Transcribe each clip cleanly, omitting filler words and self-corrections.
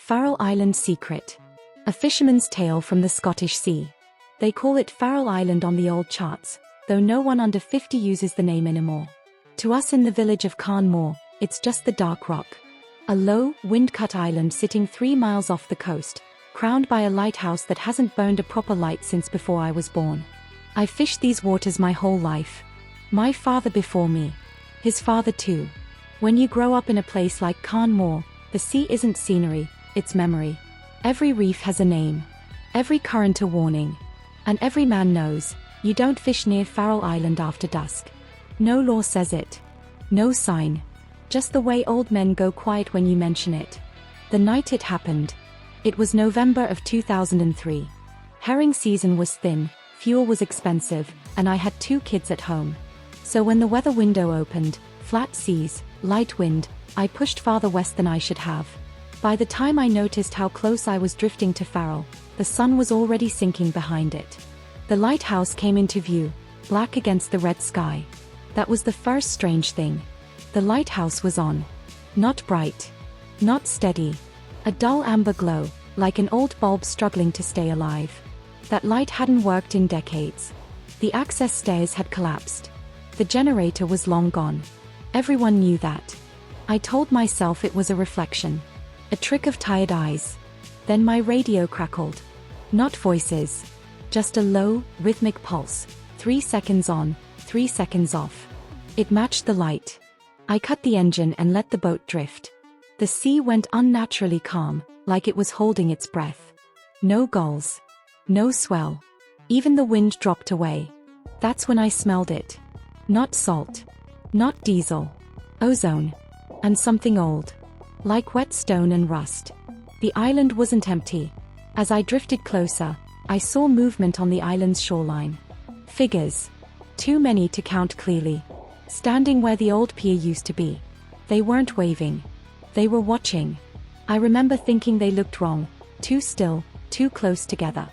Farol Island Secret. A fisherman's tale from the Scottish Sea. They call it Farol Island on the old charts, though no one under 50 uses the name anymore. To us in the village of Carnmore, it's just the dark rock. A low, wind-cut island sitting 3 miles off the coast, crowned by a lighthouse that hasn't burned a proper light since before I was born. I've fished these waters my whole life. My father before me. His father too. When you grow up in a place like Carnmore, the sea isn't scenery, it's memory. Every reef has a name. Every current a warning. And every man knows, you don't fish near Farol Island after dusk. No law says it. No sign. Just the way old men go quiet when you mention it. The night it happened. It was November of 2003. Herring season was thin, fuel was expensive, and I had 2 kids at home. So when the weather window opened, flat seas, light wind, I pushed farther west than I should have. By the time I noticed how close I was drifting to Farol, the sun was already sinking behind it. The lighthouse came into view, black against the red sky. That was the first strange thing. The lighthouse was on. Not bright. Not steady. A dull amber glow, like an old bulb struggling to stay alive. That light hadn't worked in decades. The access stairs had collapsed. The generator was long gone. Everyone knew that. I told myself it was a reflection. A trick of tired eyes. Then my radio crackled. Not voices. Just a low, rhythmic pulse. 3 seconds on, 3 seconds off. It matched the light. I cut the engine and let the boat drift. The sea went unnaturally calm, like it was holding its breath. No gulls. No swell. Even the wind dropped away. That's when I smelled it. Not salt. Not diesel. Ozone. And something old. Like wet stone and rust. The island wasn't empty. As I drifted closer, I saw movement on the island's shoreline. Figures. Too many to count clearly. Standing where the old pier used to be. They weren't waving. They were watching. I remember thinking they looked wrong. Too still, too close together.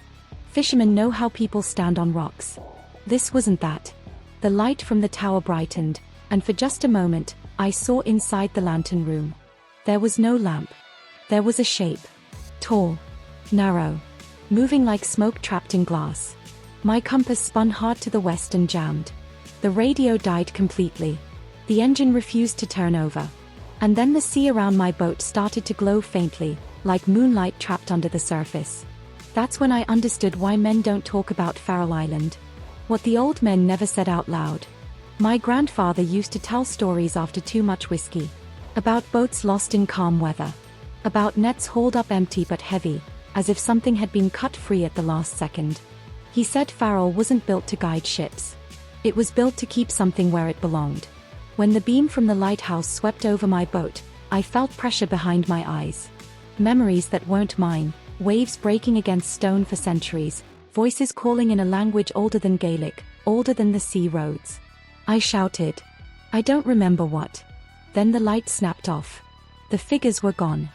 Fishermen know how people stand on rocks. This wasn't that. The light from the tower brightened, and for just a moment, I saw inside the lantern room. There was no lamp. There was a shape. Tall. Narrow. Moving like smoke trapped in glass. My compass spun hard to the west and jammed. The radio died completely. The engine refused to turn over. And then the sea around my boat started to glow faintly, like moonlight trapped under the surface. That's when I understood why men don't talk about Farol Island. What the old men never said out loud. My grandfather used to tell stories after too much whiskey. About boats lost in calm weather. About nets hauled up empty but heavy, as if something had been cut free at the last second. He said Farol wasn't built to guide ships. It was built to keep something where it belonged. When the beam from the lighthouse swept over my boat, I felt pressure behind my eyes. Memories that weren't mine, waves breaking against stone for centuries, voices calling in a language older than Gaelic, older than the sea roads. I shouted. I don't remember what. Then the light snapped off. The figures were gone.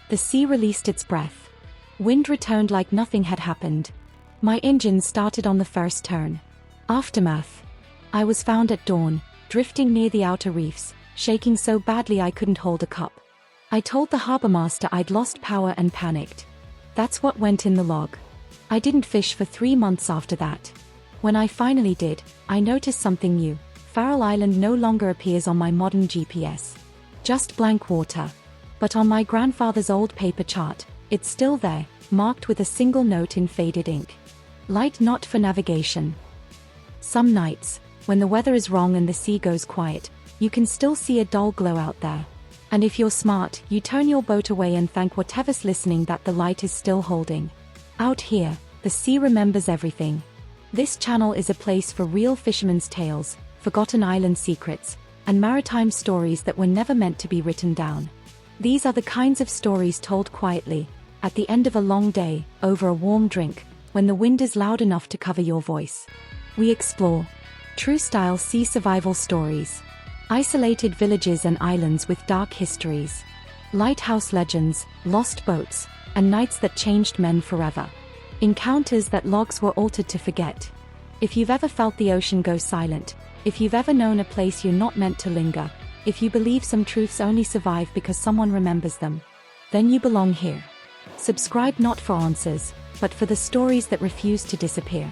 The sea released its breath. Wind returned like nothing had happened. My engine started on the first turn. Aftermath. I was found at dawn, drifting near the outer reefs, shaking so badly I couldn't hold a cup. I told the harbormaster I'd lost power and panicked. That's what went in the log. I didn't fish for 3 months after that. When I finally did, I noticed something new. Farol Island no longer appears on my modern GPS. Just blank water. But on my grandfather's old paper chart, it's still there, marked with a single note in faded ink. Light not for navigation. Some nights, when the weather is wrong and the sea goes quiet, you can still see a dull glow out there. And if you're smart, you turn your boat away and thank whatever's listening that the light is still holding. Out here, the sea remembers everything. This channel is a place for real fishermen's tales, forgotten island secrets, and maritime stories that were never meant to be written down. These are the kinds of stories told quietly, at the end of a long day, over a warm drink, when the wind is loud enough to cover your voice. We explore true-style sea survival stories, isolated villages and islands with dark histories, lighthouse legends, lost boats, and nights that changed men forever. Encounters that logs were altered to forget. If you've ever felt the ocean go silent, if you've ever known a place you're not meant to linger, if you believe some truths only survive because someone remembers them, then you belong here. Subscribe not for answers, but for the stories that refuse to disappear.